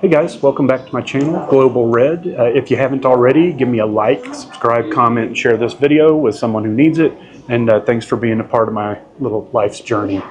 Hey guys, welcome back to my channel, Global Red. If you haven't already, give me a like, subscribe, comment, and share this video with someone who needs it. And thanks for being a part of my little life's journey.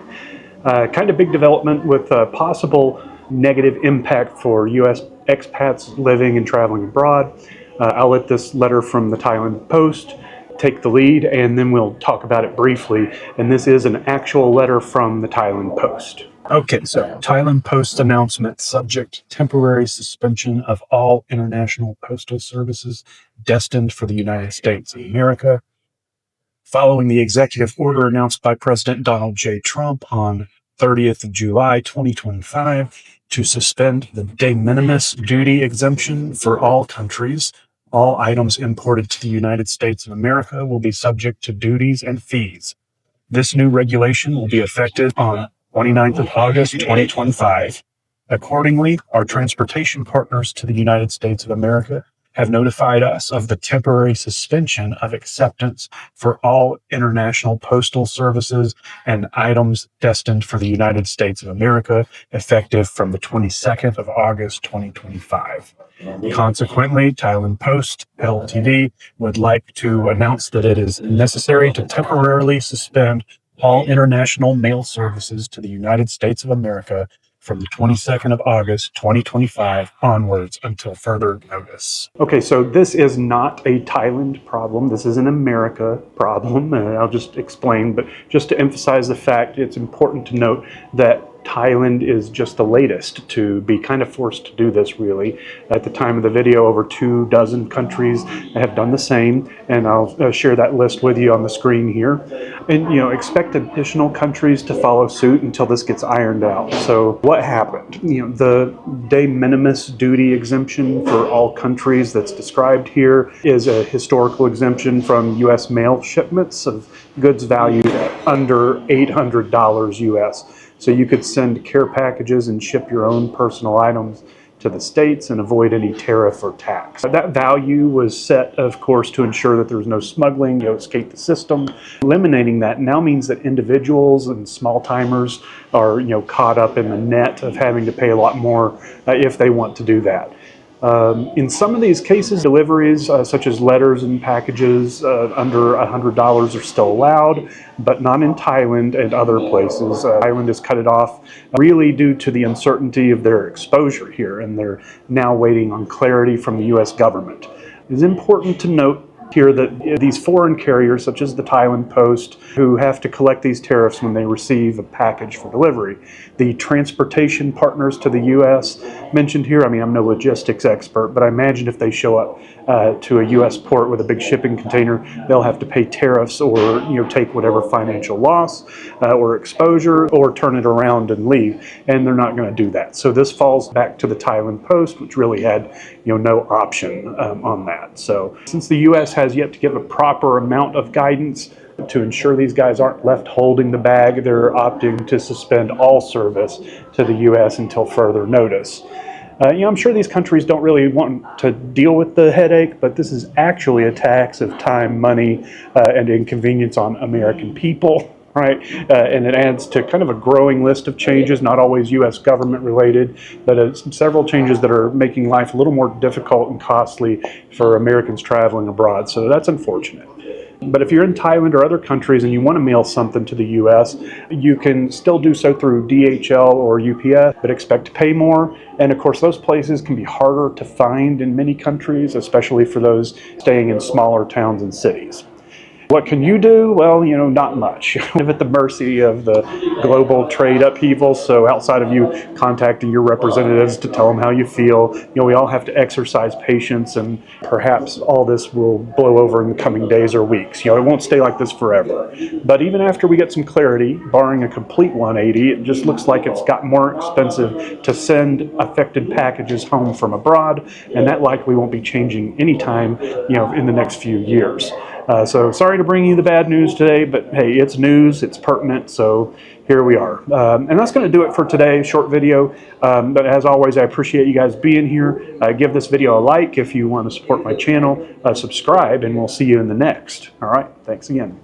Kind of big development with possible negative impact for U.S. expats living and traveling abroad. I'll let this letter from the Thailand Post take the lead, and then we'll talk about it briefly. And this is an actual letter from the Thailand Post. Okay, so Thailand Post announcement subject temporary suspension of all international postal services destined for the United States of America. Following the executive order announced by President Donald J. Trump on 30th of July 2025 to suspend the de minimis duty exemption for all countries, all items imported to the United States of America will be subject to duties and fees. This new regulation will be effective on 29th of August 2025. Accordingly, our transportation partners to the United States of America have notified us of the temporary suspension of acceptance for all international postal services and items destined for the United States of America, effective from the 22nd of August 2025. Consequently, Thailand Post Ltd would like to announce that it is necessary to temporarily suspend all international mail services to the United States of America from the 22nd of August 2025 onwards until further notice. Okay, so this is not a Thailand problem. This is an America problem. I'll just explain, but just to emphasize the fact, it's important to note that Thailand is just the latest to be kind of forced to do this, really. At the time of the video, over 24 countries have done the same, and I'll share that list with you on the screen here. And, expect additional countries to follow suit until this gets ironed out. So what happened? The de minimis duty exemption for all countries that's described here is a historical exemption from U.S. mail shipments of goods valued at under $800 U.S. So you could send care packages and ship your own personal items to the States and avoid any tariff or tax. That value was set, of course, to ensure that there was no smuggling, escape the system. Eliminating that now means that individuals and small timers are, caught up in the net of having to pay a lot more if they want to do that. In some of these cases, deliveries such as letters and packages under $100 are still allowed, but not in Thailand and other places. Thailand has cut it off really due to the uncertainty of their exposure here, and they're now waiting on clarity from the U.S. government. It is important to note here that these foreign carriers, such as the Thailand Post, who have to collect these tariffs when they receive a package for delivery. The transportation partners to the U.S. mentioned here, I'm no logistics expert, but I imagine if they show up to a U.S. port with a big shipping container, they'll have to pay tariffs or take whatever financial loss or exposure or turn it around and leave, and they're not going to do that. So this falls back to the Thailand Post, which really had no option on that. So since the U.S. has yet to give a proper amount of guidance to ensure these guys aren't left holding the bag, they're opting to suspend all service to the U.S. until further notice. I'm sure these countries don't really want to deal with the headache, but this is actually a tax of time, money, and inconvenience on American people. Right, and it adds to kind of a growing list of changes, not always U.S. government related, but several changes that are making life a little more difficult and costly for Americans traveling abroad. So that's unfortunate. But if you're in Thailand or other countries and you want to mail something to the U.S., you can still do so through DHL or UPS, but expect to pay more. And of course, those places can be harder to find in many countries, especially for those staying in smaller towns and cities. What can you do? Well, not much. You're at the mercy of the global trade upheaval. So outside of you contacting your representatives to tell them how you feel, we all have to exercise patience, and perhaps all this will blow over in the coming days or weeks. It won't stay like this forever. But even after we get some clarity, barring a complete 180, it just looks like it's got more expensive to send affected packages home from abroad, and that likely won't be changing anytime, in the next few years. So sorry to bring you the bad news today, but hey, it's news, it's pertinent, so here we are. And that's going to do it for today, short video. But as always, I appreciate you guys being here. Give this video a like if you want to support my channel, subscribe, and we'll see you in the next. All right, thanks again.